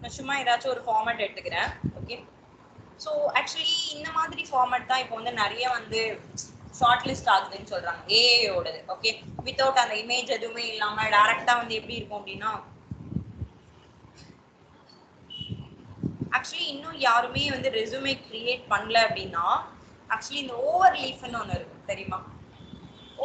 நான் சும்மா ஏதாச்சும் ஒரு ஃபார்மேட் எடுத்துக்கிறேன். ஓகே, ஸோ ஆக்சுவலி இந்த மாதிரி ஃபார்மேட் தான் இப்போ வந்து நிறைய வந்து ஷார்ட் லிஸ்ட் ஆகுதுன்னு சொல்றாங்க ஏஐயோடது. ஓகே, வித்தவுட் அந்த இமேஜ் எதுவுமே இல்லாம டைரக்டா வந்து எப்படி இருக்கும் அப்படின்னா, ஆக்சுவலி இன்னும் யாருமே வந்து ரெஸ்யூமே கிரியேட் பண்ணல அப்படின்னா ஆக்சுவலி இந்த ஓவர் லீஃப்னு ஒன்று இருக்கும் தெரியுமா?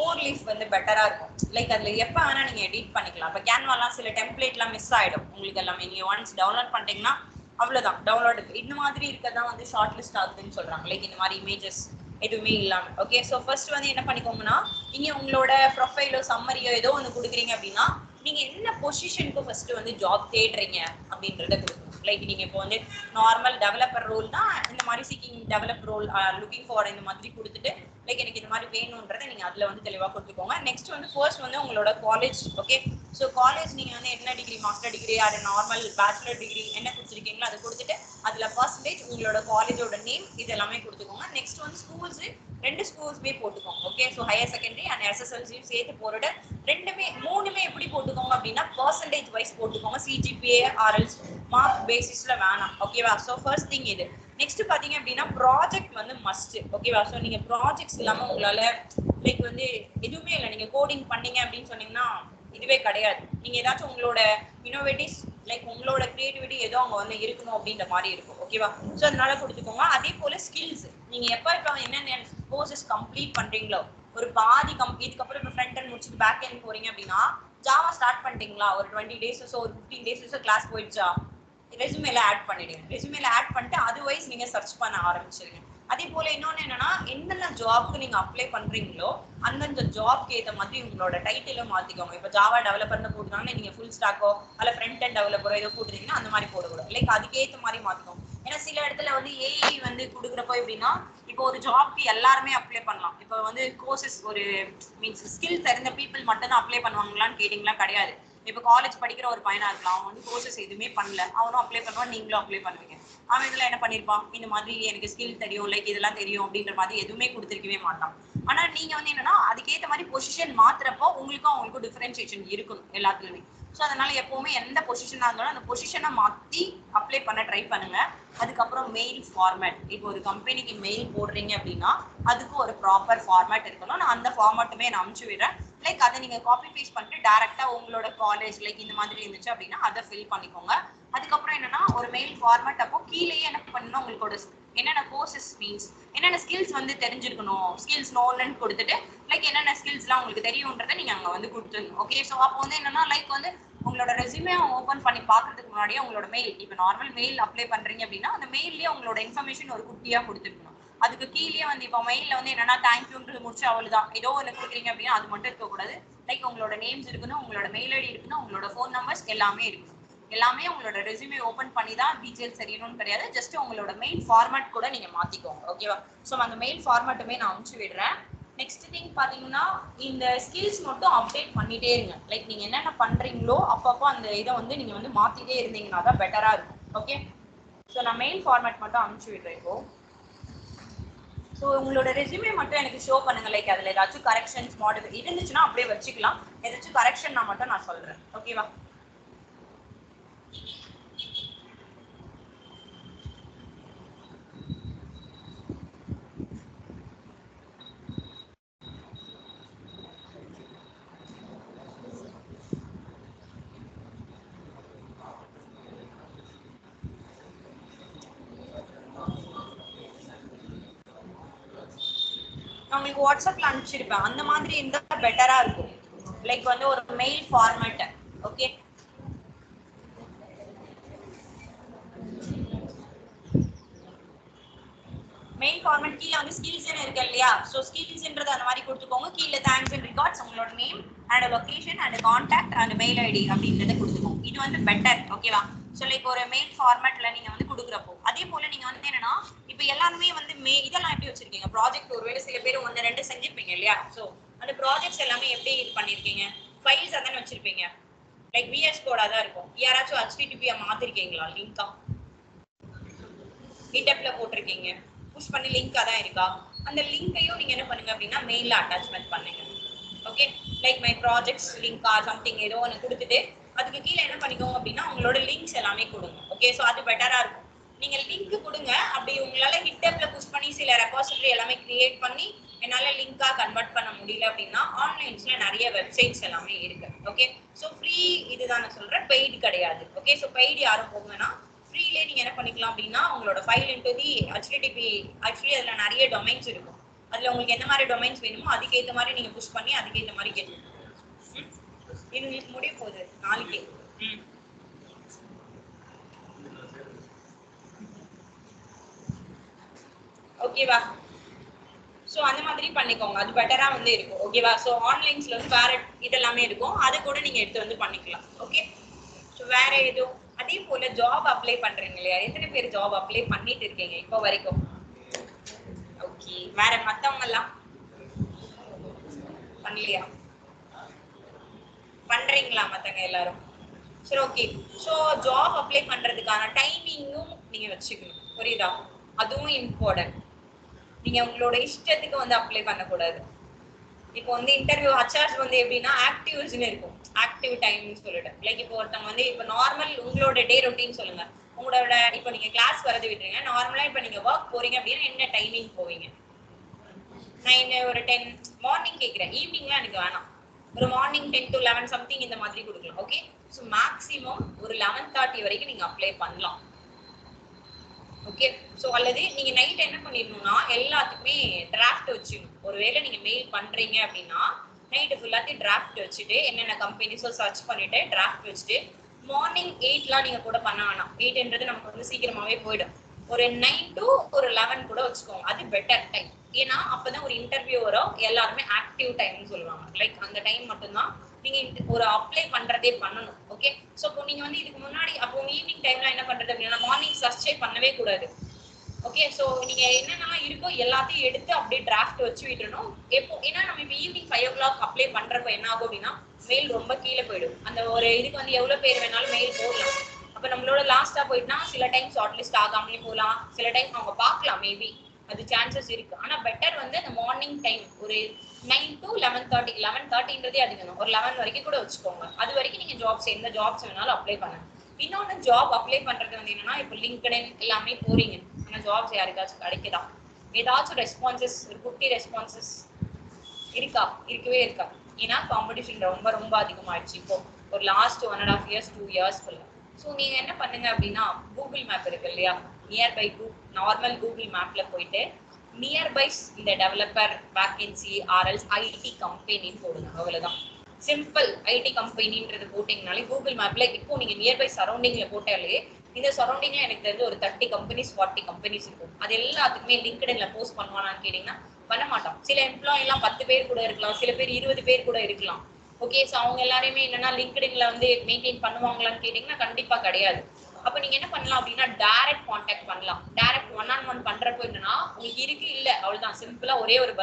ஓவர் லீஃப் வந்து பெட்டரா இருக்கும். லைக் அதுல எப்ப வேணா நீங்க எடிட் பண்ணிக்கலாம். இப்போ கேன்வாலாம் சில டெம்ப்ளேட்லாம் மிஸ் ஆயிடும் உங்களுக்கு எல்லாமே. நீங்க ஒன்ஸ் டவுன்லோட் பண்ணிட்டீங்கன்னா அவ்வளவுதான் டவுன்லோடு. இந்த மாதிரி இருக்கதான் வந்து ஷார்ட் லிஸ்ட் ஆகுதுன்னு சொல்றாங்க. லைக் இந்த மாதிரி இமேஜஸ் எதுவுமே இல்லாம. ஓகே, ஸோ ஃபர்ஸ்ட் வந்து என்ன பண்ணிக்கோங்கன்னா, நீங்க உங்களோட ப்ரொஃபைலோ சம்மரியோ ஏதோ ஒன்று கொடுக்குறீங்க அப்படின்னா நீங்க என்ன பொசிஷனுக்கு ஃபர்ஸ்ட் வந்து ஜாப் தேடுறீங்க அப்படின்றத கொடுக்கணும். லைக் நீங்க இப்போ வந்து நார்மல் டெவலப்பர் ரோல் தான் இந்த மாதிரி seeking develop role looking for இந்த மாதிரி கொடுத்துட்டு லைக் எனக்கு இந்த மாதிரி வேணும்ன்றதை நீங்க அதுல வந்து தெளிவா கொடுத்துக்கோங்க. நெக்ஸ்ட் வந்து ஃபர்ஸ்ட் வந்து உங்களோட காலேஜ். ஓகே, ஸோ காலேஜ் நீங்க வந்து என்ன டிகிரி, மாஸ்டர் டிகிரி அது நார்மல் பேச்சுலர் டிகிரி என்ன கொடுத்துருக்கீங்களோ அதை கொடுத்துட்டு அதுல பர்சன்டேஜ் உங்களோட காலேஜோட நேம் இது எல்லாமே கொடுத்துக்கோங்க. நெக்ஸ்ட் வந்து ஸ்கூல்ஸ் 2 ஸ்கூல்ஸ்மே போட்டுக்கோங்க. Okay, so higher secondary and எஸ்எஸ்எல்சியும் சேர்த்து போறத ரெண்டுமே மூணுமே எப்படி போட்டுக்கோங்க அப்படின்னா பர்சன்டேஜ் வைஸ் போட்டுக்கோங்க. சிஜிபிஏ ஆர்எல்ஸ் மார்க் பேசிஸ்ல வேணாம். ஓகேவா? ஸோ ஃபர்ஸ்ட் திங் இது. நெக்ஸ்ட் பாத்தீங்க அப்படின்னா ப்ராஜெக்ட் வந்து மஸ்ட். ஓகேவா? ஸோ நீங்க ப்ராஜெக்ட்ஸ் இல்லாம உங்களால லைக் வந்து எதுவுமே இல்லை. நீங்க கோடிங் பண்ணீங்க அப்படின்னு சொன்னீங்கன்னா இதுவே கிடையாது. நீங்க ஏதாச்சும் உங்களோட இனோவேட்டிவ்ஸ் லைக் உங்களோட கிரியேட்டிவிட்டி ஏதோ அங்க வந்து இருக்கணும் அப்படின்ற மாதிரி இருக்கும். ஓகேவா? ஸோ அதனால கொடுத்துக்கோங்க. அதே போல ஸ்கில்ஸ் நீங்க எப்ப என்னென்ன கோர்சஸ் கம்ப்ளீட் பண்றீங்களோ ஒரு பாதி இதுக்கப்புறம் இப்போ ஃப்ரண்ட் அண்ட் முடிச்சுட்டு பேக் எண்ட் போறீங்க அப்படின்னா ஜாவா ஸ்டார்ட் பண்ணிட்டீங்களா ஒரு 20 டேஸோ ஒரு 15 டேஸோ கிளாஸ் போயிடுச்சா ரெஸ்யூமேல ஆட் பண்ணிடுங்க. ரெஸ்யூமேல ஆட் பண்ணிட்டு அது வைஸ் நீங்க சர்ச் பண்ண ஆரம்பிச்சிருங்க. அதே போல இன்னொன்னு என்னன்னா என்னென்ன ஜாப்க்கு நீங்க அப்ளை பண்றீங்களோ அந்தந்த ஜாப்க்கு ஏற்ற மாதிரி உங்களோட டைட்டிலும் மாத்திக்கோங்க. இப்போ ஜாவா டெவலப்பர்னு போட்டுருக்காங்கன்னா நீங்க ஃபுல் ஸ்டாக்கோ அல்ல ஃப்ரண்ட் அண்ட் டெவலப்பரோ ஏதோ போட்டுருக்கீங்கன்னா அந்த மாதிரி போடக்கூடாது. லைக் அதுக்கேற்ற மாதிரி மாத்திக்கோங்க. ஏன்னா சில இடத்துல வந்து ஏஐ வந்து கொடுக்குறப்போ எப்படின்னா இப்போ ஒரு ஜாப்க்கு எல்லாருமே அப்ளை பண்ணலாம். இப்போ வந்து கோர்சஸ் ஒரு மீன்ஸ் ஸ்கில் தெரிந்த பீப்புள் மட்டும் தான் அப்ளை பண்ணுவாங்களான்னு கேட்டீங்களா? கிடையாது. இப்போ காலேஜ் படிக்கிற ஒரு பையனா இருக்கலாம், அவன் வந்து கோர்சஸ் எதுவுமே பண்ணல, அவனும் அப்ளை பண்ணுவான், நீங்களும் அப்ளை பண்ணுவீங்க. அவன் இதுல என்ன பண்ணிருப்பான், இந்த மாதிரி எனக்கு ஸ்கில் தெரியும் லைக் இதெல்லாம் தெரியும் அப்படின்ற மாதிரி எதுவுமே கொடுத்துருக்கவே மாட்டான். ஆனா நீங்க வந்து என்னன்னா அதுக்கேற்ற மாதிரி பொசிஷன் மாத்துறப்போ உங்களுக்கும் அவங்களுக்கும் டிஃபரன்சியேஷன் இருக்கணும் எல்லாத்துலயுமே. ஸோ அதனால எப்பவுமே எந்த பொசிஷனா இருந்தாலும் அந்த பொசிஷனை மாத்தி அப்ளை பண்ண ட்ரை பண்ணுங்க. அதுக்கப்புறம் மெயில் ஃபார்மேட். இப்போ ஒரு கம்பெனிக்கு மெயில் போடுறீங்க அப்படின்னா அதுக்கு ஒரு ப்ராப்பர் ஃபார்மேட் இருக்கணும். நான் அந்த ஃபார்மேட்டுமே நான் அனுப்பிச்சு விடுறேன். லைக் அதை நீங்க காப்பி பேஸ்ட் பண்ணிட்டு டைரக்டா உங்களோட காலேஜ் லைக் இந்த மாதிரி இருந்துச்சு அப்படின்னா அதை ஃபில் பண்ணிக்கோங்க. அதுக்கப்புறம் என்னன்னா ஒரு மெயில் ஃபார்மேட் அப்போ கீழேயே என்ன பண்ணணும் உங்களோட என்னென்ன கோர்சஸ் மீன்ஸ் என்னென்ன ஸ்கில்ஸ் வந்து தெரிஞ்சிருக்கணும் ஸ்கில்ஸ் நோலன்னு கொடுத்துட்டு லைக் என்னென்ன ஸ்கில்ஸ்லாம் உங்களுக்கு தெரியும்ன்றதை நீங்க அங்க வந்து கொடுத்துருங்க. ஓகே, ஸோ அப்போ வந்து என்னன்னா லைக் வந்து உங்களோட ரெஸ்யூமே ஓப்பன் பண்ணி பார்க்கறதுக்கு முன்னாடியே உங்களோட மெயில் இப்போ நார்மல் மெயில் அப்ளை பண்றீங்க அப்படின்னா அந்த மெயிலே உங்களோட இன்ஃபர்மேஷன் ஒரு குட்டியா கொடுத்துருக்கணும். அதுக்கு கீழே வந்து இப்போ மெயில வந்து என்னன்னா தேங்க்யூன்றது முடிச்சு அவ்வளவுதான் ஏதோ ஒன்று கொடுக்குறீங்க அப்படின்னா அது மட்டும் இருக்கக்கூடாது. லைக் உங்களோட நேம்ஸ் இருக்கணும், உங்களோட மெயில் ஐடி இருக்கணும், உங்களோட ஃபோன் நம்பர்ஸ் எல்லாமே இருக்கணும். எல்லாமே உங்களோட ரெஸ்யூமே ஓப்பன் பண்ணி தான் டீடைல்ஸ் தெரியணும்னு கிடையாது. ஜஸ்ட் உங்களோட மெயில் ஃபார்மேட் கூட நீங்க மாத்திக்கோங்க. ஓகேவா? ஸோ அந்த மெயில் ஃபார்மேட்டுமே நான் அனுப்பிச்சு விடுறேன். நெக்ஸ்ட் திங் பாத்தீங்கன்னா இந்த ஸ்கில்ஸ் மட்டும் அப்டேட் பண்ணிட்டே இருங்க. லைக் நீங்க என்னென்ன பண்றீங்களோ அப்பப்போ அந்த இதை வந்து நீங்க வந்து மாத்திட்டே இருந்தீங்கன்னா தான் பெட்டரா இருக்கும். ஓகே, ஸோ நான் மெயில் ஃபார்மேட் மட்டும் அனுப்பிச்சு விடுறேன் இப்போ. ஸோ உங்களோட ரெஸ்யூமே மட்டும் எனக்கு ஷோ பண்ணுங்க. லைக் அதில் ஏதாச்சும் கரெக்ஷன்ஸ் மாடல் இருந்துச்சுன்னா அப்படியே வச்சுக்கலாம். ஏதாச்சும் கரெக்ஷன் மட்டும் நான் சொல்றேன். ஓகேவா? நான் உங்களுக்கு வாட்ஸ்அப்ல அனுப்பிச்சிருப்பேன். அந்த மாதிரி இருந்தா பெட்டரா இருக்கும். லைக் வந்து ஒரு mail format. Okay, mail format கீழே வந்து ஸ்கில்ஸ்னு இருக்கு இல்லையா? ஸோ ஸ்கில்ஸ்ன்றது அந்த மாதிரி கொடுத்துக்கோங்க. கீழே தேங்க்ஸ் அண்ட் ரிகார்ட்ஸ் உங்களோட name and location and contact and mail ID அப்படின்றத கொடுத்துக்கோங்க. இது வந்து பெட்டர். ஓகேவா? ஸோ லைக் ஒரு மெயில் ஃபார்மேட்ல நீங்க வந்து கொடுக்குறப்போ அதே போல நீங்க வந்து என்னன்னா இப்போ எல்லாருமே வந்து இதெல்லாம் எப்படி வச்சிருக்கீங்க ப்ராஜெக்ட் ஒருவேளை சில பேர் 1-2 செஞ்சிருப்பீங்க இல்லையா? ஸோ அந்த ப்ராஜெக்ட்ஸ் எல்லாமே எப்படி இது பண்ணிருக்கீங்க? ஃபைல்ஸ் அதானே வச்சிருப்பீங்க. லைக் விஎஸ் கோடா தான் இருக்கும். யாராச்சும் HTTP மாத்திருக்கீங்களா? லிங்கா GitHubல போட்டிருக்கீங்க, புஷ் பண்ணி லிங்க் அதான் இருக்கா? அந்த லிங்கையும் நீங்க என்ன பண்ணுங்க அப்படின்னா மெயில்ல அட்டாச்மெண்ட் பண்ணுங்க. Okay, like my projects link or something ஏதோ ஒன்று கொடுத்துட்டு அதுக்கு கீழே என்ன பண்ணிக்கோங்க அப்படின்னா உங்களோட லிங்க்ஸ் எல்லாமே கொடுங்க. ஓகே, ஸோ அது பெட்டரா இருக்கும். நீங்க லிங்க் கொடுங்க, அப்படி உங்களால ஹிட்டப்ல புஷ் பண்ணி சில ரெபாசிட்டரி எல்லாமே கிரியேட் பண்ணி என்னால லிங்கா கன்வெர்ட் பண்ண முடியல அப்படின்னா ஆன்லைன்ஸ்ல நிறைய வெப்சைட்ஸ் எல்லாமே இருக்கு. ஓகே, ஸோ ஃப்ரீ இதுதான் நான் சொல்றேன், பெய்டு கிடையாது. ஓகே, ஸோ பெய்டு யாரும் போங்கன்னா ஃப்ரீலே நீங்க என்ன பண்ணிக்கலாம் அப்படின்னா உங்களோட file into the HTTP, actually அதுல நிறைய டொமைன்ஸ் இருக்கும். அதுல உங்களுக்கு எந்த மாதிரி டொமைன்ஸ் வேணுமோ அதுக்கேற்ற மாதிரி நீங்க புஷ் பண்ணி அதுக்கேற்ற மாதிரி கேட்கணும். இது உங்களுக்கு முடிய போகுது நாளைக்கே. ஓகேவா? ஸோ அந்த மாதிரி பண்ணிக்கோங்க, அது பெட்டரா வந்து இருக்கும். ஓகேவா? ஸோ ஆன்லைன்ஸ்ல வந்து வேற இதெல்லாமே இருக்கும், அது கூட நீங்க எடுத்து வந்து பண்ணிக்கலாம். ஓகே, ஸோ வேற எதுவும் அதே போல ஜாப் அப்ளை பண்றீங்க இல்லையா? எத்தனை பேர் ஜாப் அப்ளை பண்ணிட்டு இருக்கீங்க இப்போ வரைக்கும்? ஓகே, வேற மத்தவங்க எல்லாம் பண்ணலையா? பண்றீங்களா மத்தவங்க எல்லாரும்? சரி, ஓகே. ஸோ ஜாப் அப்ளை பண்றதுக்கான டைமிங்கும் நீங்க வச்சுக்கணும், புரியுதா? அதுவும் இம்பார்ட்டன்ட். நீங்க உங்களோட இஷ்டத்துக்கு வந்து அப்ளை பண்ணக்கூடாது. இப்போ வந்து இன்டர்வியூ ஹச்ஆர்ஸ் வந்து எப்படின்னா ஆக்டிவ்ஸ்னு இருக்கும், ஆக்டிவ் டைம்னு சொல்லிட்டு. லைக் இப்போ ஒருத்தவங்க வந்து இப்போ நார்மல் உங்களோட டே ரொட்டீன் சொல்லுங்க. உங்களோட இப்போ நீங்க கிளாஸ் வரது விட்டுருங்க, நார்மலா இப்போ நீங்க ஒர்க் போறீங்க அப்படின்னா என்ன டைமிங் போவீங்க? நான் ஒரு 10 மார்னிங் கேட்குறேன், ஈவினிங்லாம் எனக்கு வேணாம். ஒரு மார்னிங் 10 to 11 சம்திங் இந்த மாதிரி கொடுக்கலாம். ஓகே, ஸோ மேக்ஸிமம் ஒரு 11:30 வரைக்கும் நீங்க அப்ளை பண்ணலாம். ஓகே, ஸோ அல்லது நீங்க நைட் என்ன பண்ணிடணும்னா எல்லாத்துக்குமே டிராஃப்ட் வச்சுக்கணும். ஒருவேளை நீங்க மெயில் பண்றீங்க அப்படின்னா நைட்டு ஃபுல்லாத்தையும் டிராஃப்ட் வச்சுட்டு என்னென்ன கம்பெனிஸோ சர்ச் பண்ணிட்டு டிராஃப்ட் வச்சுட்டு மார்னிங் 8லாம் நீங்க கூட பண்ண வேணாம். 8ன்றது நமக்கு வந்து சீக்கிரமாவே போயிடும். ஒரு 9 to ஒரு 11 கூட வச்சுக்கோங்க, அது பெட்டர் டைம். ஏன்னா அப்பதான் ஒரு இன்டர்வியூ வரும், எல்லாருமே ஆக்டிவ் டைம்னு சொல்லுவாங்க. லைக் அந்த டைம் மட்டும்தான் நீங்க ஒரு அப்ளை பண்றதே பண்ணணும். ஓகே, ஸோ இப்போ நீங்க வந்து இதுக்கு முன்னாடி அப்போ ஈவினிங் டைம்ல என்ன பண்றது அப்படின்னா மார்னிங் சர்ச்சே பண்ணவே கூடாது. ஓகே, ஸோ நீங்க என்னென்னலாம் இருக்கோ எல்லாத்தையும் எடுத்து அப்படியே டிராஃப்ட் வச்சு விட்டுறணும். எப்போ ஏன்னா நம்ம இப்போ ஈவினிங் 5 o'clock அப்ளை பண்றப்ப என்ன ஆகும் அப்படின்னா மெயில் ரொம்ப கீழே போயிடும். அந்த ஒரு இதுக்கு வந்து எவ்வளவு பேர் வேணாலும் மெயில் போடலாம். அப்ப நம்மளோட லாஸ்டா போயிட்டுனா சில டைம் ஷார்ட் லிஸ்ட் ஆகாமலே போகலாம், சில டைம் அவங்க பார்க்கலாம், மேபி அது சான்சஸ் இருக்கு. ஆனா பெட்டர் வந்து அந்த மார்னிங் டைம் ஒரு 9 to 11:30, 11:30ன்றதே அதிகம், ஒரு 11 வரைக்கும் கூட வச்சுக்கோங்க. அது வரைக்கும் நீங்க ஜாப்ஸ் எந்த ஜாப்ஸ் வேணாலும் அப்ளை பண்ணுங்க. இன்னொன்னு ஜாப் அப்ளை பண்றது வந்து என்னன்னா இப்போ லிங்க்டின் எல்லாமே போறீங்க, ஆனா ஜாப்ஸ் யாருக்காச்சும் கிடைக்குதா? ஏதாச்சும் ரெஸ்பான்சஸ், ஒரு குட்டி ரெஸ்பான்சஸ் இருக்கா? இருக்கவே இருக்கா. ஏன்னா காம்படிஷன் ரொம்ப ரொம்ப அதிகமாயிடுச்சு இப்போ ஒரு லாஸ்ட் 1.5 years 2 years குள்ள. ஸோ நீங்க என்ன பண்ணுங்க அப்படின்னா கூகுள் மேப் இருக்கு இல்லையா, நியர்பை நார்மல் கூகுள் மேப்ல போயிட்டு நியர்பைஸ் இந்த டெவலப்பர் வேகன்சி ஆர்எல்ஸ் ஐடி கம்பெனின்னு போடுங்க, அவ்வளவுதான். சிம்பிள் ஐடி கம்பெனின்றது போட்டீங்கனாலே கூகுள் மேப்ல இப்போ நீங்க நியர்பை சரௌண்டிங்ல போட்டாலே இந்த சரௌண்டிங்ல எனக்கு தெரிஞ்சு ஒரு 30 கம்பெனிஸ் 40 கம்பெனிஸ் இருக்கும். அது எல்லாத்துக்குமே லிங்க்டின்ல போஸ்ட் பண்ணுவானான்னு கேட்டீங்கன்னா பண்ண மாட்டோம். சில எம்ப்ளாயி எல்லாம் 10 பேர் கூட இருக்கலாம், சில பேர் 20 பேர் கூட இருக்கலாம். ஓகே, ஸோ அவங்க எல்லாருமே என்னன்னா லிங்க்டின்ல வந்து மெயின்டைன் பண்ணுவாங்களான்னு கேட்டீங்கன்னா கண்டிப்பா கிடையாது. அப்ப நீங்க என்ன பண்ணலாம் அப்படின்னா டைரக்ட் கான்டாக்ட் பண்ணலாம். டைரக்ட் 1-on-1 பண்றப்போ என்னன்னா உங்களுக்கு இருக்கு இல்ல அவ்வளவுதான், சிம்பிளா ஒரே ஒரு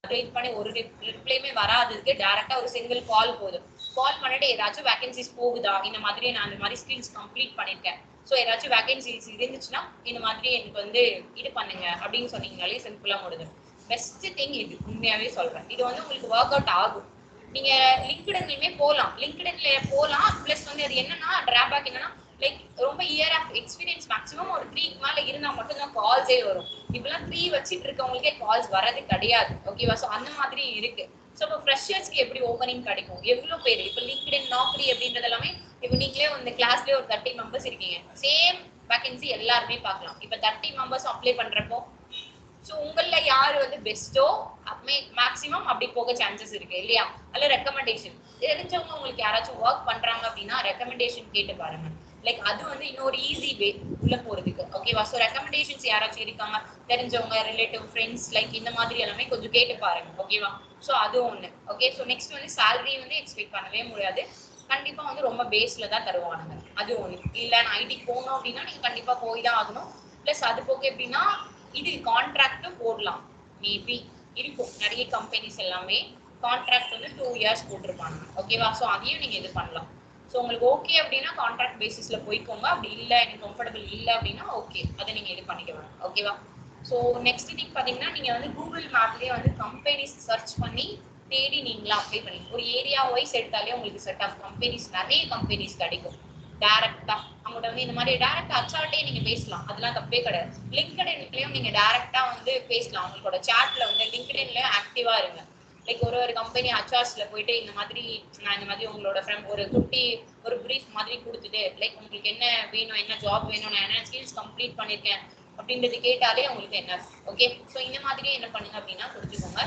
வெயிட் பண்ணி ஒரு ரிப்ளைமே வராததுக்கு டைரக்டா ஒரு சிங்கிள் கால் போதும். கால் பண்ணிட்டு ஏதாச்சும் வேகன்சிஸ் போகுதா, இந்த மாதிரி நான் இந்த மாதிரி ஸ்கில்ஸ் கம்ப்ளீட் பண்ணிருக்கேன், ஸோ ஏதாச்சும் வேகன்சிஸ் இருந்துச்சுன்னா இந்த மாதிரி எனக்கு வந்து இது பண்ணுங்க அப்படின்னு சொன்னீங்கனாலே சிம்பிளா முடியும். பெஸ்ட் திங் இது, உண்மையாவே சொல்றேன். இது வந்து உங்களுக்கு ஒர்க் அவுட் ஆகும். நீங்க லிங்க்டின்லயுமே போலாம், லிங்க்டின்ல போலாம். பிளஸ் வந்து அது என்னன்னா டிராபேக் என்னன்னா லைக் ரொம்ப இயர் ஆஃப் எக்ஸ்பீரியன்ஸ் மேக்ஸிமம் ஒரு 3க்கு மேல இருந்தா மட்டும் தான் கால்ஸே வரும். இப்பெல்லாம் 3 வச்சிட்டு இருக்கவங்களுக்கே கால்ஸ் வரது கிடையாது. ஓகேவா? ஸோ அந்த மாதிரி இருக்கு. ஸோ இப்போ ஃப்ரெஷர்ஸ்க்கு எப்படி ஓப்பனிங் கிடைக்கும், எவ்வளவு பேர் இப்போ லிங்க்டின் நாக்ரி அப்படின்றது எல்லாமே இப்போ நீங்களே வந்து கிளாஸ்லயே ஒரு 30 மெம்பர்ஸ் இருக்கீங்க, சேம் வேகன்சி எல்லாருமே பார்க்கலாம். இப்போ 30 மெம்பர்ஸ் அப்ளை பண்றப்போ ஸோ உங்கள யாரு வந்து பெஸ்ட்டோ மேக்ஸிமம் அப்படி போக சான்சஸ் இருக்கு இல்லையா? அல்ல ரெக்கமெண்டேஷன் தெரிஞ்சவங்க உங்களுக்கு யாராச்சும் ஒர்க் பண்றாங்க அப்படின்னா ரெக்கமெண்டேஷன் கேட்டு பாருங்க. லைக் அது வந்து இன்னொரு ஈஸி வே உள்ள போறதுக்கு. ஓகேவா? ஸோ ரெக்கமெண்டேஷன்ஸ் யாராச்சும் இருக்காங்க தெரிஞ்சவங்க, ரிலேட்டிவ், ஃப்ரெண்ட்ஸ், லைக் இந்த மாதிரி எல்லாமே கொஞ்சம் கேட்டு பாருங்க. ஓகேவா? ஸோ அது ஒண்ணு. ஓகே, ஸோ நெக்ஸ்ட் வந்து சேலரி வந்து எக்ஸ்பெக்ட் பண்ணவே முடியாது, கண்டிப்பா வந்து ரொம்ப பேஸ்ல தான் தருவானுங்க. அது ஒண்ணு. இல்ல நான் ஐடி போகணும் அப்படின்னா நீங்க கண்டிப்பா போய் தான் ஆகணும். பிளஸ் அது போக எப்படின்னா இது கான்ட்ராக்டும் போடலாம், மேபி இருக்கும் நிறைய கம்பெனிஸ் எல்லாமே கான்ட்ராக்ட் வந்து 2 years போட்டிருப்பாங்க. ஓகேவா? ஸோ அதையும் நீங்க இது பண்ணலாம். ஸோ உங்களுக்கு ஓகே அப்படின்னா கான்ட்ராக்ட் பேசிஸ்ல போய்க்கோங்க. அப்படி இல்லை எனக்கு கம்ஃபர்டபுள் இல்லை அப்படின்னா ஓகே அதை நீங்க இது பண்ணிக்க வேணும். ஓகேவா? ஸோ நெக்ஸ்ட் திங் பார்த்தீங்கன்னா நீங்கள் வந்து கூகுள் மேப்லேயே வந்து கம்பெனிஸ் சர்ச் பண்ணி தேடி நீங்களா அப்ளை பண்ணி ஒரு ஏரியா வைஸ் எடுத்தாலே உங்களுக்கு செட் ஆஃப் கம்பெனிஸ் நிறைய கம்பெனிஸ் கிடைக்கும். டேரக்டா அவங்கள்ட்ட வந்து இந்த மாதிரி டேரக்டா அச்சார்ட்டே நீங்க பேசலாம், அதெல்லாம் தப்பே கிடையாது. லிங்க்டின்லயும் நீங்க டேரக்டா வந்து பேசலாம், அவங்களோட சாட்ல வந்து லிங்க்டின்லயும் ஆக்டிவா இருங்க. லைக் ஒரு கம்பெனி அச்சார்ஸ்ல போயிட்டு இந்த மாதிரி நான் இந்த மாதிரி உங்களோட ஃப்ரெண்ட் ஒரு குட்டி ஒரு ப்ரீஃப் மாதிரி கொடுத்துட்டு லைக் உங்களுக்கு என்ன வேணும், என்ன ஜாப் வேணும், நான் என்ன ஸ்கில்ஸ் கம்ப்ளீட் பண்ணிருக்கேன் அப்படின்றது கேட்டாலே உங்களுக்கு என்ன ஓகே. ஸோ இந்த மாதிரியே என்ன பண்ணுங்க அப்படின்னா கொடுத்துக்கோங்க.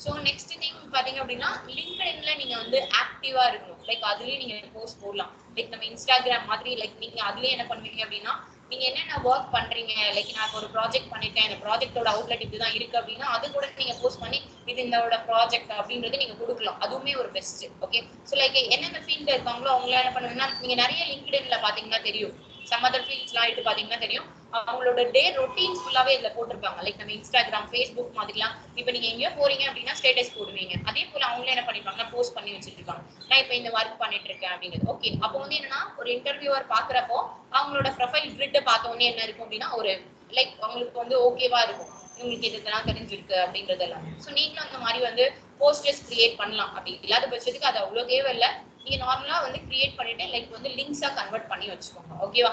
ஸோ நெக்ஸ்ட் திங் பார்த்தீங்க அப்படின்னா லிங்க்டின்ல நீங்க வந்து ஆக்டிவா இருக்கணும். லைக் அதுலயே நீங்க போஸ்ட் போடலாம். லைக் நம்ம இன்ஸ்டாகிராம் மாதிரி லைக் நீங்க அதுலயே என்ன பண்ணுவீங்க அப்படின்னா நீங்க என்னென்ன ஒர்க் பண்றீங்க, லைக் நான் ஒரு ப்ராஜெக்ட் பண்ணிட்டேன், இந்த ப்ராஜெக்டோட அவுட்லெட் இதுதான் இருக்கு அப்படின்னா அது கூட நீங்க போஸ்ட் பண்ணி இது இந்த ப்ராஜெக்ட் அப்படின்றது நீங்க கொடுக்கலாம். அதுவுமே ஒரு பெஸ்ட் ஓகே. ஸோ லைக் என்னென்ன ஃபீல்டு இருக்காங்களோ அவங்கள என்ன பண்ணுவீங்கன்னா நீங்க நிறைய லிங்க்டின்ல பாத்தீங்கன்னா தெரியும், சம் அதர் ஃபீல்ட்ஸ்லாம் எடுத்து பாத்தீங்கன்னா தெரியும், அவங்களோட டே ரொட்டீன்ஸ் ஃபுல்லாவே இதுல போட்டிருப்பாங்க. லைக் நம்ம இன்ஸ்டாகிராம் ஃபேஸ்புக் மாதிரிலாம் இப்போ நீங்க எங்கேயோ போறீங்க அப்படின்னா ஸ்டேட்டஸ் போடுவீங்க, அதே போல அவங்களே என்ன பண்ணிருப்பாங்க போஸ்ட் பண்ணி வச்சிருக்காங்க, நான் இப்போ இந்த ஒர்க் பண்ணிட்டு இருக்கேன் அப்படிங்கிறது ஓகே. அப்போ வந்து என்னன்னா ஒரு இன்டர்வியூவர் பாக்குறப்போ அவங்களோட ப்ரொஃபைல் கிரிட் பார்த்த உடனே என்ன இருக்கும் அப்படின்னா ஒரு லைக் அவங்களுக்கு வந்து ஓகேவா இருக்கும், உங்களுக்கு இதெல்லாம் தெரிஞ்சிருக்கு அப்படின்றதெல்லாம். ஸோ நீங்களும் அந்த மாதிரி வந்து போஸ்டர்ஸ் கிரியேட் பண்ணலாம். அப்படி இல்லாத பட்சத்துக்கு அது அவ்வளோ தேவை இல்லை, நீங்க நார்மலா வந்து கிரியேட் பண்ணிட்டு லைக் வந்து லிங்க்ஸா கன்வெர்ட் பண்ணி வச்சுக்கோங்க ஓகேவா.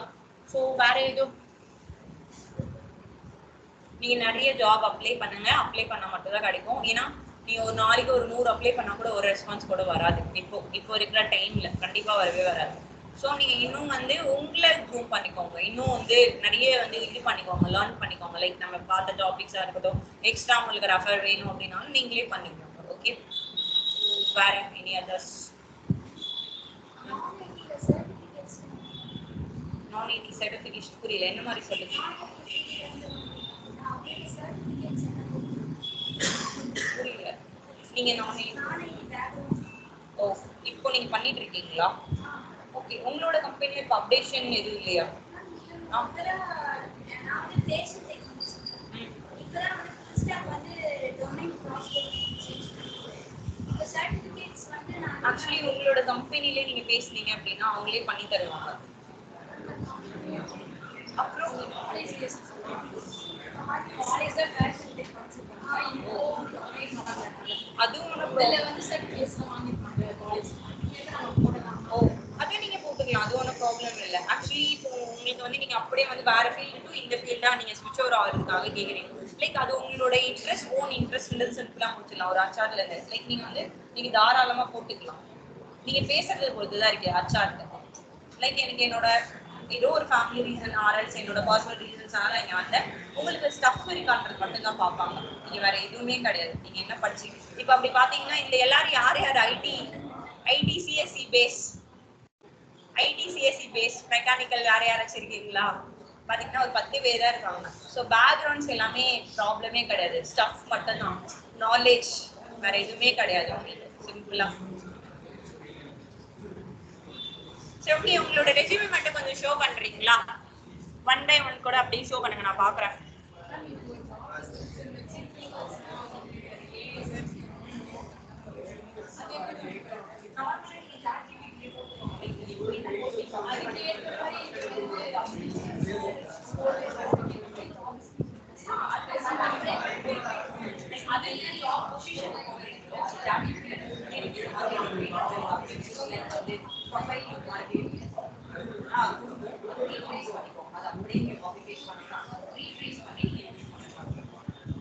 ஸோ வேற எதுவும் நீங்க நிறைய ஜாப் அப்ளை பண்ணுங்க, அப்ளை பண்ணா மட்டும் தான் கிடைக்கும். ஏன்னா நீங்க ஒரு நாளைக்கு ஒரு 100 அப்ளை பண்ணா கூட ஒரு ரெஸ்பான்ஸ் கூட வராது. இப்போ இருக்கிற டைம்ல கண்டிப்பா வரவே வராது. ஸோ நீங்க இன்னும் வந்து உங்களை க்ரூம் பண்ணிக்கோங்க, இன்னும் வந்து நிறைய வந்து இது பண்ணிக்கோங்க, லேர்ன் பண்ணிக்கோங்க. லைக் நம்ம பார்த்த டாபிக்ஸா இருக்கட்டும், எக்ஸ்ட்ரா உங்களுக்கு ரெஃபர் வேணும் அப்படின்னாலும் நீங்களே பண்ணிக்கோங்க ஓகே. வேற எனி அதர்ஸ்? நான் ஐடி சர்டிஃபிகேஷன் புரியல, என்ன மாதிரி சொல்லுங்க? புரியல. நீங்க ஓ இப்போ நீங்க பண்ணிட்டு இருக்கீங்களா? ஓகே. உங்களோட கம்பெனில இப்போ அப்டேஷன் எதுவும் இல்லையா? ஆக்சுவலி உங்களோட கம்பெனிலே நீங்க பேசுனீங்க அப்படின்னா அவங்களே பண்ணி தருவாங்க. அப்புறம் அதுவும் ஓ அதே நீங்க போட்டுக்கலாம், அது ஒன்றும் ப்ராப்ளம் இல்லை. ஆக்சுவலி இப்போ உங்களுக்கு வந்து நீங்க அப்படியே வந்து வேற ஃபீல்டு டு இந்த ஃபீல்டா நீங்க ஸ்விட்ச் ஓவர் ஆகிறதுக்காக கேட்குறீங்க. லைக் அது உங்களோட இன்ட்ரெஸ்ட், ஓன் இன்ட்ரெஸ்ட் சிம்பிளா முடிச்சிடலாம் ஒரு அச்சார்ல இருந்து. லைக் நீங்க வந்து நீங்க தாராளமா போட்டுக்கலாம். நீங்க பேசுறது பொறுத்து தான் இருக்கு அச்சார்ல. லைக் எனக்கு என்னோட ஏதோ ஒரு ஃபேமிலி ரீசன் ஆர்எல்ஸ் என்னோட பர்சனல் ரீசன்ஸால இங்க வந்தேன், உங்களுக்கு ஸ்டஃப் இருக்கான்றது மட்டும் தான் பார்ப்பாங்க, நீங்க வேற எதுவுமே கிடையாது. நீங்க என்ன படிச்சு இப்போ அப்படி பாத்தீங்கன்னா இந்த எல்லாரும் யார் யார் ஐடி சிஎஸ்சி பேஸ் மெக்கானிக்கல் யார் யாராச்சும் இருக்கீங்களா? பாத்தீங்கன்னா ஒரு 10 பேர் தான் இருக்காங்க. ஸோ பேக்ரவுண்ட்ஸ் எல்லாமே ப்ராப்ளமே கிடையாது, ஸ்டஃப் மட்டும் தான், நாலேஜ் வேற எதுவுமே கிடையாது உங்களுக்கு சிம்பிளா. சரி ஓகே, உங்களோட ரெஸ்யூமே மட்டும் கொஞ்சம் ஷோ பண்றீங்களா? ஒன் பை ஒன் கூட அப்படியே ஷோ பண்ணுங்க, நான் பாக்குறேன்.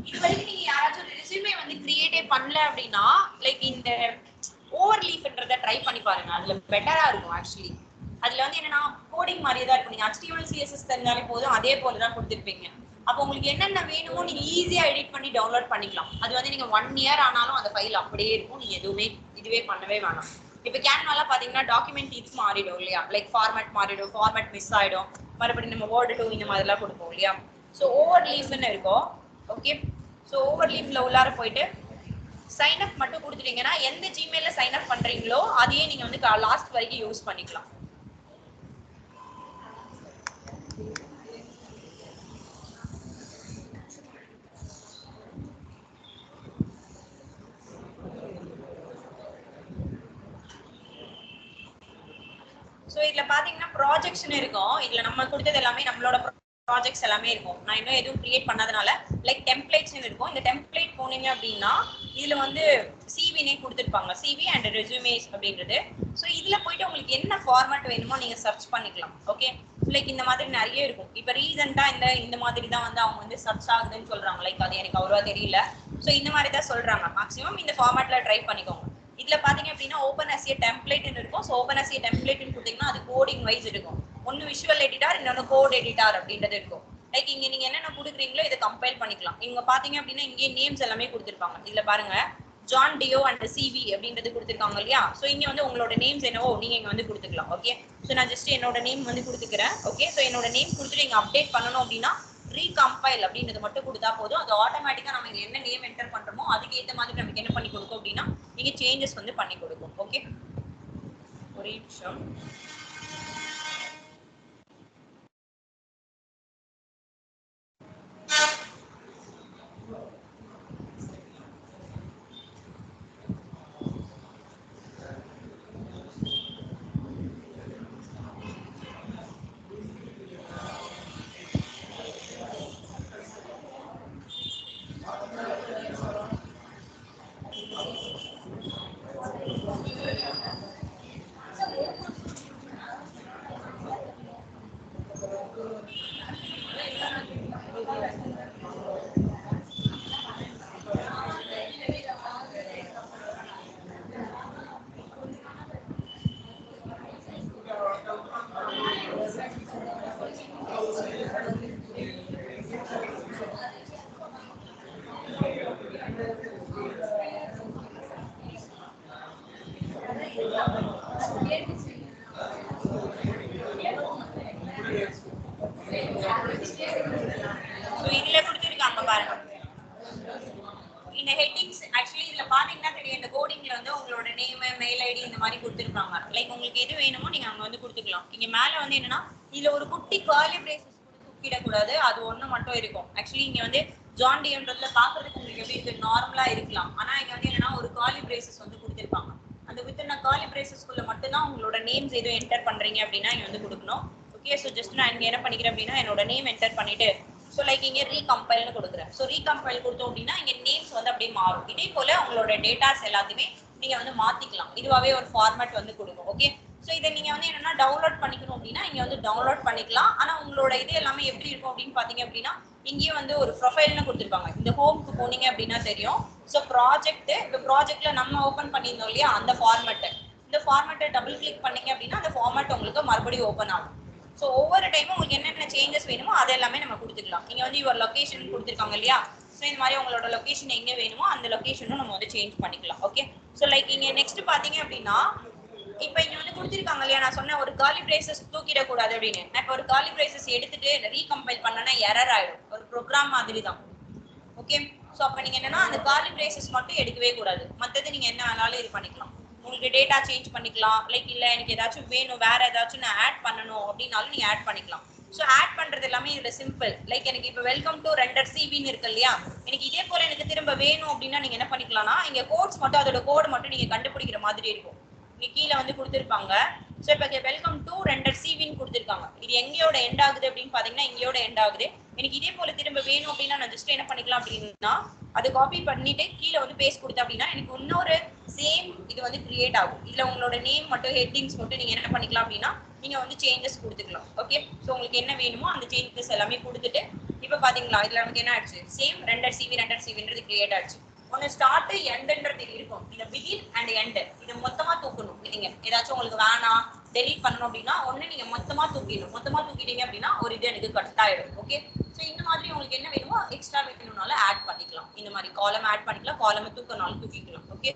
இதுவரைக்கும் நீங்க யாராச்சும் ரெஸ்யூமே வந்து கிரியேட்டே பண்ணல அப்படின்னா லைக் இந்த ஓவர் லீஃப்ன்றத ட்ரை பண்ணி பாருங்க, அதுல பெட்டரா இருக்கும். ஆக்சுவலி அதுல வந்து என்னன்னா கோடிங் மாதிரியே தான் இருக்கும். நீங்க HTML CSS தெரிஞ்சாலே போதும், அதே போல தான் கொடுத்துருப்பீங்க. அப்போ உங்களுக்கு என்னென்ன வேணுமோ நீங்க ஈஸியா எடிட் பண்ணி டவுன்லோட் பண்ணிக்கலாம். அது வந்து நீங்க 1 இயர் ஆனாலும் அந்த ஃபைல் அப்படியே இருக்கும், நீங்க எதுவுமே இதுவே பண்ணவே வேணாம். இப்போ கேன்வாலாம் பாத்தீங்கன்னா டாக்குமெண்ட் இது மாறிடும் இல்லையா, லைக் ஃபார்மேட் மாறிடும், ஃபார்மேட் மிஸ் ஆயிடும், மறுபடியும் நம்ம வேர்டு டூ இந்த மாதிரிலாம் கொடுப்போம் இல்லையா. ஸோ ஓவர் லீஃப்னு இருக்கும் ஓகே. ஸோ ஓவர் லீஃப்ல உள்ளார போயிட்டு சைன் அப் மட்டும் கொடுத்துட்டீங்கன்னா எந்த ஜிமெயில சைன் அப் பண்றீங்களோ அதையே நீங்க வந்து லாஸ்ட் வரைக்கும் யூஸ் பண்ணிக்கலாம். ஸோ இதுல பாத்தீங்கன்னா ப்ராஜெக்ஷன் இருக்கும், இதுல நம்ம கொடுத்தது எல்லாமே நம்மளோட ப்ராஜெக்ட்ஸ் எல்லாமே இருக்கும். நான் இன்னும் எதுவும் கிரியேட் பண்ணாதனால லைக் டெம்ப்ளேட்ஸ் இருக்கும். இந்த டெம்ப்ளேட் போனீங்க அப்படின்னா இதுல வந்து சிவினே கொடுத்துருப்பாங்க, சிவி அண்ட் ரெஸ்யூமேஸ் அப்படின்றது. ஸோ இதுல போயிட்டு உங்களுக்கு என்ன ஃபார்மேட் வேணுமோ நீங்க சர்ச் பண்ணிக்கலாம். ஓகே, லைக் இந்த மாதிரி நிறைய இருக்கும். இப்போ ரீசெண்டா இந்த மாதிரி தான் வந்து அவங்க வந்து சர்ச் ஆகுதுன்னு சொல்றாங்க. லைக் அது எனக்கு அவ்வளவா தெரியல. ஸோ இந்த மாதிரி தான் சொல்றாங்க. மேக்ஸிமம் இந்த ஃபார்மேட்ல ட்ரை பண்ணிக்கோங்க. இதுல பாத்தீங்க அப்படின்னா ஓப்பன் அஸ் ஏ டெம்ப்ளேட் இருக்கும். So open as a template கொடுத்தீங்கன்னா அது கோடிங் வைஸ் இருக்கும். ஒன்னு விஷுவல் எடிட்டார், இன்னொன்னு கோட் எடிட்டார் அப்படின்றது இருக்கும். லைக் இங்க நீங்க என்னென்ன கொடுக்குறீங்களோ இதை கம்பைல் பண்ணிக்கலாம். இவங்க பாத்தீங்க அப்படின்னா இங்கே நேம்ஸ் எல்லாமே கொடுத்துருப்பாங்க. இதுல பாருங்க ஜான் டியோ அண்ட் சிவி அப்படின்றது கொடுத்துருக்காங்க இல்லையா. ஸோ இங்க வந்து உங்களோட நேம்ஸ் என்னவோ நீங்க இங்க வந்து கொடுத்துக்கலாம். ஓகே, ஸோ நான் ஜஸ்ட் என்னோட நேம் வந்து கொடுத்துக்கிறேன். ஓகே, ஸோ என்னோட நேம் கொடுத்துட்டு நீங்க அப்டேட் பண்ணணும் அப்படின்னா ரீகம்பைல் அப்படின்றது மட்டும் கொடுத்தா போதும். அது ஆட்டோமேட்டிக்கா நம்ம என்ன நேம் என்டர் பண்றோமோ அதுக்கு ஏற்ற மாதிரி நமக்கு என்ன பண்ணி கொடுக்கும் அப்படின்னா நீங்க சேஞ்சஸ் வந்து பண்ணி கொடுக்கும். ஓகே, ஒரு நிமிஷம். இதுல கொடுத்திருக்காங்க பாருங்க இந்த ஹெட்டிங்ஸ். ஆக்சுவலி இதுல பாத்தீங்கன்னா தெரியும், இந்த கோடிங்ல வந்து உங்களோட நேம், மெயில் ஐடி இந்த மாதிரி கொடுத்திருப்பாங்க. லைக் உங்களுக்கு எது வேணுமோ நீங்க அங்க வந்து கொடுத்துக்கலாம். இங்க மேல வந்து என்னன்னா இதுல ஒரு குட்டி காலி பிரேசஸ் தூக்கிடக்கூடாது, அது ஒண்ணு மட்டும் இருக்கும். ஆக்சுவலி இங்க வந்து ஜான் டின்றதுல பாக்குறதுக்கு உங்களுக்கு எப்படி இருக்கு, நார்மலா இருக்கலாம். ஆனா இங்க வந்து என்னன்னா ஒரு காலி பிரேசஸ் வந்து கொடுத்திருப்பாங்க. அந்த வித்தின் காலி பிரேசஸ்க்குள்ள மட்டும் தான் உங்களோட நேம்ஸ் எதுவும் என்டர் பண்றீங்க அப்படின்னா இங்க வந்து கொடுக்கணும். ஓகே, ஸோ ஜஸ்ட் நான் இங்க என்ன பண்ணிக்கிறேன் அப்படின்னா என்னோட நேம் என்டர் பண்ணிட்டு ஸோ லைக் இங்கே ரீகம்பைல்னு கொடுக்குறேன். ஸோ ரீகம்பைல் கொடுத்தோம் அப்படின்னா இங்கே நேம்ஸ் வந்து அப்படியே மாறும். இதே போல உங்களோட டேட்டாஸ் எல்லாத்தையுமே நீங்க வந்து மாத்திக்கலாம். இதுவாகவே ஒரு ஃபார்மேட் வந்து கொடுக்கும். ஓகே, ஸோ இதை நீங்க வந்து என்னன்னா டவுன்லோட் பண்ணிக்கணும் அப்படின்னா இங்க வந்து டவுன்லோட் பண்ணிக்கலாம். ஆனா உங்களோட இது எல்லாமே எப்படி இருக்கும் அப்படின்னு பாத்தீங்க அப்படின்னா இங்கேயும் வந்து ஒரு ப்ரொஃபைல்னு கொடுத்துருப்பாங்க. இந்த ஹோம்க்கு போனீங்க அப்படின்னா தெரியும். ஸோ ப்ராஜெக்ட், இந்த ப்ராஜெக்ட்ல நம்ம ஓப்பன் பண்ணியிருந்தோம் இல்லையா அந்த ஃபார்மேட், இந்த ஃபார்மேட்டை டபுள் கிளிக் பண்ணீங்க அப்படின்னா அந்த ஃபார்மேட் உங்களுக்கு மறுபடியும் ஓப்பன் ஆகும். ஸோ ஒவ்வொரு டைமும் உங்களுக்கு என்னென்ன சேஞ்சஸ் வேணுமோ அது எல்லாமே நம்ம கொடுத்துக்கலாம். நீங்க வந்து ஒரு லொகேஷன் கொடுத்துருக்காங்க இல்லையா. ஸோ இந்த மாதிரி உங்களோட லொகேஷன் எங்க வேணுமோ அந்த லொகேஷனும் நம்ம வந்து சேஞ்ச் பண்ணிக்கலாம். ஓகே, ஸோ லைக் இங்க நெக்ஸ்ட் பாத்தீங்க அப்படின்னா இப்போ இங்க வந்து கொடுத்துருக்காங்க இல்லையா, நான் சொன்ன ஒரு காலி பிரேசஸ் தூக்கிடக்கூடாது அப்படின்னு. நான் இப்போ ஒரு காலி பிரேசஸ் எடுத்துட்டு ரீகம்பைல் பண்ணனா எரர் ஆயிடும். ஒரு ப்ரோக்ராம் மாதிரி தான். ஓகே, ஸோ அப்போ நீங்க என்னன்னா அந்த காலி பிரேசஸ் மட்டும் எடுக்கவே கூடாது. மற்றது நீங்க என்ன வேணாலும் இது பண்ணிக்கலாம். உங்களுக்கு டேட்டா சேஞ்ச் பண்ணிக்கலாம். லைக் இல்ல எனக்கு ஏதாச்சும் வேணும், வேற ஏதாச்சும் நான் ஆட் பண்ணணும் அப்படின்னாலும் நீங்க ஆட் பண்ணிக்கலாம். ஸோ ஆட் பண்றது எல்லாமே இதுல சிம்பிள். லைக் எனக்கு இப்போ வெல்கம் டு ரெண்டர் சிவின்னு இருக்கு இல்லையா, எனக்கு இதே போல எனக்கு திரும்ப வேணும் அப்படின்னா நீங்க என்ன பண்ணிக்கலாம்னா இங்க கோட்ஸ் மட்டும் அதோட கோடு மட்டும் நீங்க கண்டுபிடிக்கிற மாதிரி இருக்கும். இங்க கீழே வந்து கொடுத்துருப்பாங்க. ஸோ இப்போ வெல்கம் டு ரெண்டர் சிவின்னு கொடுத்துருக்காங்க. இது எங்கேயோட எண்ட் ஆகுது அப்படின்னு பாத்தீங்கன்னா இங்கேயோட எண்ட் ஆகுது. எனக்கு இதே போல திரும்ப வேணும் அப்படின்னா நான் ஜஸ்ட் என்ன பண்ணிக்கலாம் அப்படின்னா அது காப்பி பண்ணிட்டு கீழே வந்து பேஸ்ட் கொடுத்தேன் அப்படின்னா எனக்கு இன்னொரு சேம் இது வந்து கிரியேட் ஆகும். இதுல உங்களோட நேம் மட்டும் ஹெட்டிங்ஸ் மட்டும் நீங்க என்ன பண்ணிக்கலாம் அப்படின்னா நீங்க வந்து சேஞ்சஸ் கொடுத்துக்கலாம். ஓகே, ஸோ உங்களுக்கு என்ன வேணுமோ அந்த சேஞ்சஸ் எல்லாமே கொடுத்துட்டு இப்போ பாத்தீங்களா இதுல நமக்கு என்ன ஆச்சு, சேம் ரெண்டர் சிவின்றது கிரியேட் ஆச்சு. ஒன்னு ஸ்டார்ட் எண்ட்ன்றது இருக்கும். இந்த பிகின் அண்ட் எண்ட் இது மொத்தமா தூக்கணும். நீங்க ஏதாச்சும் உங்களுக்கு வேணாம் டெலீட் பண்ணணும் அப்படின்னா ஒண்ணு நீங்க மொத்தமா தூக்கிடணும். மொத்தமா தூக்கிட்டீங்க அப்படின்னா ஒரு இது எனக்கு கட் ஆயிடும். ஓகே, ஸோ இந்த மாதிரி உங்களுக்கு என்ன வேணுமோ எக்ஸ்ட்ரா வேணும்னாலும் ஆட் பண்ணிக்கலாம். இந்த மாதிரி காலம் ஆட் பண்ணிக்கலாம், காலம் தூக்கனாலும் தூக்கிக்கலாம். ஓகே,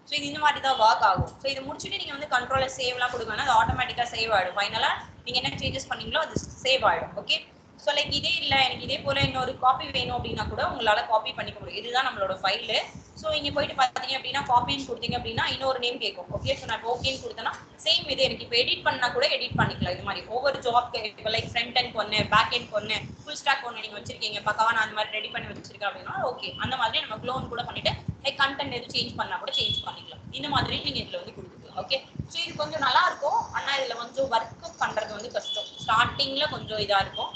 ஸோ இது இந்த மாதிரி தான் ஒர்க் ஆகும். ஸோ இதை முடிச்சுட்டு நீங்க வந்து கண்ட்ரோல சேவ்லாம் கொடுக்கணும். அது ஆட்டோமேட்டிக்கா சேவ் ஆயிடும். ஃபைனலா நீங்க என்ன சேஞ்சஸ் பண்ணீங்களோ அது சேவ் ஆயிடும். ஓகே, ஸோ லைக் இதே இல்லை எனக்கு இதே போல இன்னொரு காப்பி வேணும் அப்படின்னா கூட உங்களால காப்பி பண்ணிக்க முடியும். இதுதான் நம்மளோட ஃபைலு. ஸோ இங்க போயிட்டு பார்த்தீங்க அப்படின்னா காப்பின்னு கொடுத்தீங்க அப்படின்னா இன்னொரு நேம் கேட்கும். ஓகே, ஸோ நான் இப்போ ஓகேன்னு கொடுத்தேன்னா சேம் இது எனக்கு இப்போ எடிட் பண்ணா கூட எடிட் பண்ணிக்கலாம். இது மாதிரி ஒவ்வொரு ஜாப்க்கு இப்போ லைக் ஃப்ரண்ட் எண்ட் ஒன்று, பேக் எண்ட் ஒன்று, ஃபுல் ஸ்டாக் ஒன்று நீங்க வச்சிருக்கீங்க பக்கவா நான் அந்த மாதிரி ரெடி பண்ணி வச்சிருக்கேன் அப்படின்னா ஓகே அந்த மாதிரி நம்ம க்ளோன் கூட பண்ணிட்டு லைக் கண்டென்ட் எதுவும் சேஞ்ச் பண்ணா கூட சேஞ்ச் பண்ணிக்கலாம். இந்த மாதிரி நீங்க இதுல வந்து கொடுத்துக்கலாம். ஓகே, ஸோ இது கொஞ்சம் நல்லா இருக்கும். ஆனா இதுல கொஞ்சம் ஒர்க் பண்றது வந்து கஷ்டம். ஸ்டார்டிங்ல கொஞ்சம் இதா இருக்கும்.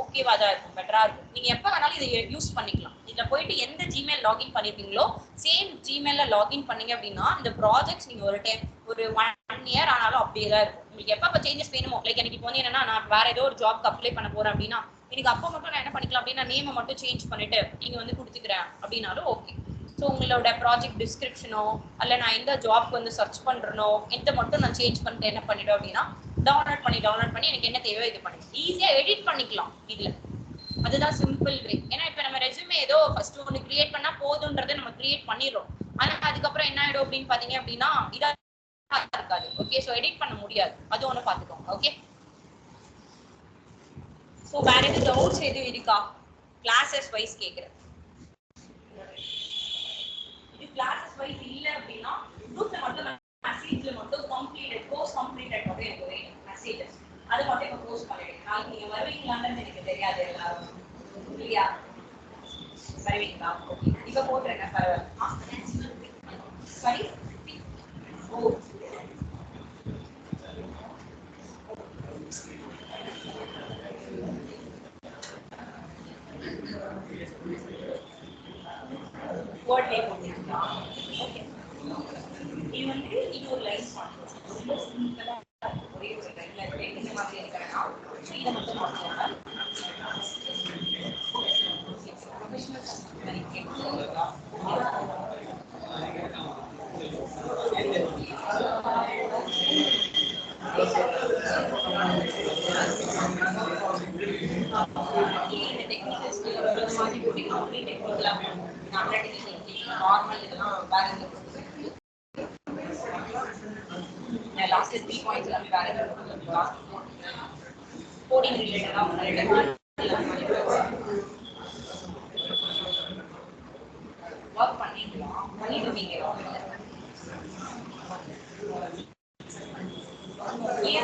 ஓகேவா தான் இருக்கும், பெட்டரா இருக்கும். நீங்க எப்ப வேணாலும் இதை யூஸ் பண்ணிக்கலாம். இதுல போயிட்டு எந்த ஜிமெயில் லாகின் பண்ணிருக்கீங்களோ சேம் ஜிமெயில லாகின் பண்ணீங்க அப்படின்னா இந்த ப்ராஜெக்ட்ஸ் நீங்க ஒரு டைம் ஒரு 1 இயர் ஆனாலும் அப்படியே தான் இருக்கும். உங்களுக்கு எப்ப சேஞ்சஸ் வேணுமோ, லைக் எனக்கு இப்போ வந்து என்னன்னா நான் வேற ஏதோ ஒரு ஜாப்க்கு அப்ளை பண்ண போறேன் அப்படின்னா எனக்கு அப்போ மட்டும் நான் என்ன பண்ணிக்கலாம் அப்படின்னா நேமை மட்டும் சேஞ்ச் பண்ணிட்டு நீங்க வந்து கொடுத்துக்கிறேன் அப்படின்னாலும் ஓகே. ஸோ உங்களோட ப்ராஜெக்ட் டிஸ்கிரிப்ஷனோ அல்ல நான் எந்த ஜாப்க்கு வந்து சர்ச் பண்றேனோ எந்த மட்டும் நான் சேஞ்ச் பண்ணிட்டு என்ன பண்ணிடும் அப்படின்னா டவுன்லோட் பண்ணி எனக்கு என்ன தேவையோ இது பண்ணி ஈஸியா எடிட் பண்ணிக்கலாம் இதுல. அதுதான் சிம்பிள் வே. ஏன்னா இப்ப நம்ம ரெஸ்யூமே ஏதோ ஃபர்ஸ்ட் ஒன்று கிரியேட் பண்ணா போதுன்றதை நம்ம கிரியேட் பண்ணிடுறோம். ஆனா அதுக்கப்புறம் என்ன ஆயிடும் அப்படின்னு பாத்தீங்க அப்படின்னா இதா இருக்காது. ஓகே, ஸோ எடிட் பண்ண முடியாது. அது ஒன்று பார்த்துக்கோங்க. ஓகே, ஸோ வேற எது டவுட்ஸ் எதுவும் இருக்கா? கிளாஸஸ் வைஸ் கேட்குறேன். இது கிளாஸஸ் வைஸ் இல்லை அப்படின்னா குரூப்ல மட்டும் மெசேஜ்ல மட்டும் கம்ப்ளீட்டட் கோர்ஸ் கம்ப்ளீட்டட் மட்டும் எனக்கு வேணும் மெசேஜஸ். அது மட்டும் இப்போ போஸ்ட் பண்ணிடுங்க. நாளைக்கு நீங்க வருவீங்களான்னு எனக்கு தெரியாது, எல்லாரும் இல்லையா? வருவீங்களா? ஓகே, இப்போ போட்டுருங்க. சரி, ஓ வேர்ட் லே போட்டுருக்கீங்களா? ஓகே, இது வந்து இன்னொரு லைன் பண்ணுறோம். ரொம்ப சிம்பிளா ஒரே ஒரு லைன்ல இருக்கு. இந்த மாதிரி இருக்கிறேன்னா இதை மட்டும் மாற்றுவாங்க. நார்மல் இதெல்லாம் வேற லாஸ்ட் 3 பாயிண்ட்ஸ் எல்லாமே வேற லாஸ்ட் கோடிங் ரிலேட்டடா ஒர்க் பண்ணிக்கலாம். பண்ணிட்டு இருக்கீங்க. ஏன்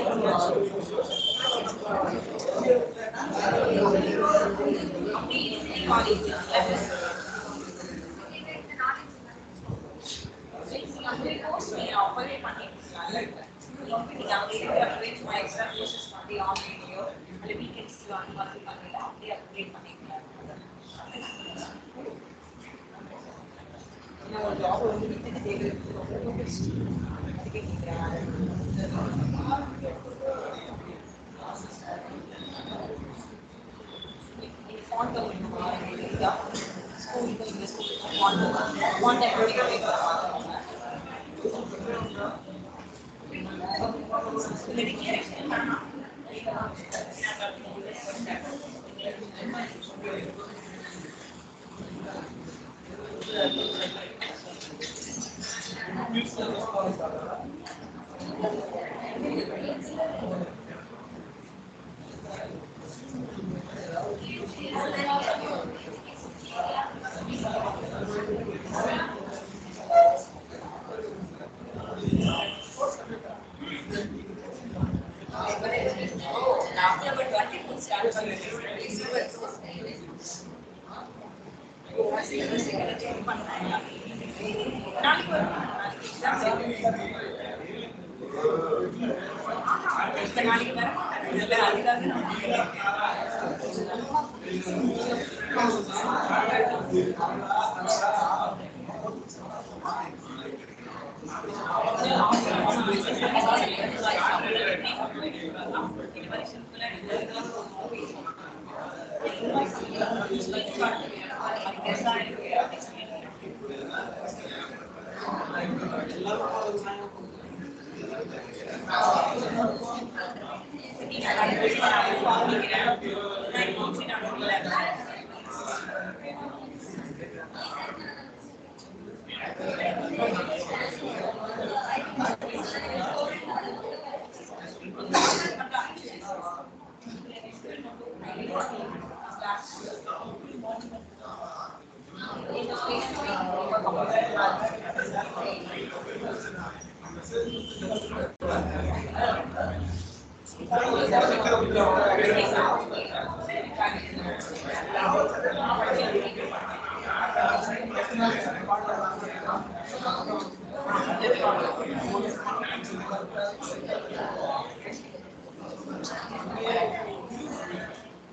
அப்படி கோர்ஸ் நீங்க அப்பவே பண்ணிருக்கீங்களா? நீங்க அங்க இருக்கிற சும்மா எக்ஸ்ட்ரா கோர்சஸ் பண்ணி ஆன்லைன்லயோ அல்ல வீக்கெண்ட்ஸ்ல அந்த மாதிரி பண்ணிட்டு அப்படியே அப்டேட் பண்ணிக்கலாம். ஒரு ஜாப் வந்து வீட்டுக்கு தேவை அதுக்கே கேட்கிறேன். ஃபாண்ட் இருக்கா? ஸ்கூலுக்கு இந்த ஸ்கூலுக்கு ஃபாண்ட் எப்படி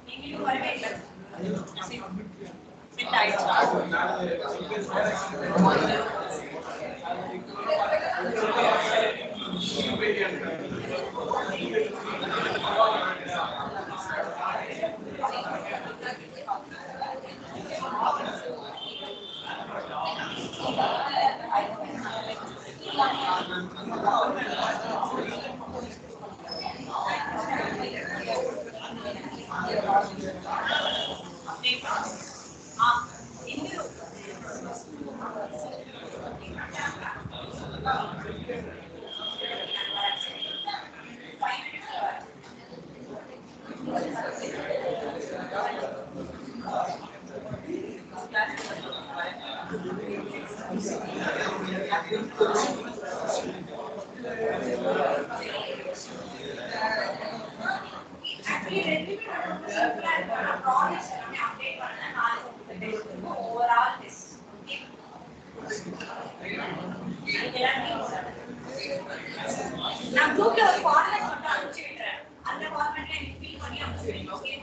நீங்களும் நான் குரூப்ல ஒரு ஃபார்மேட் மட்டும் அனுப்பிச்சு விடுறேன். அந்த ஃபார்மேட்ல நீங்க ஃபில் பண்ணி அனுப்பிச்சு விடுங்க. ஓகே?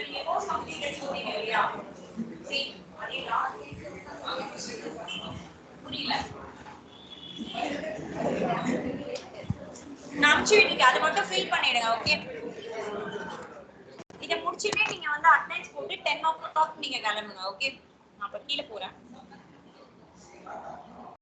நீங்க மோஸ்ட் கம்ப்ளீட்டட் சொன்னீங்க இல்லையா? சரி, அதேதான். புரியல. நான் அனுப்பிச்சு விட்டுருக்கேன். அதை மட்டும் ஃபில் பண்ணிடுங்க. ஓகே? இதை முடிச்சுட்டு நீங்க வந்து அட்டெண்டன்ஸ் போட்டு 10 o'clock நீங்க கிளம்புங்க. ஓகே? நான் இப்ப கீழே போறேன்.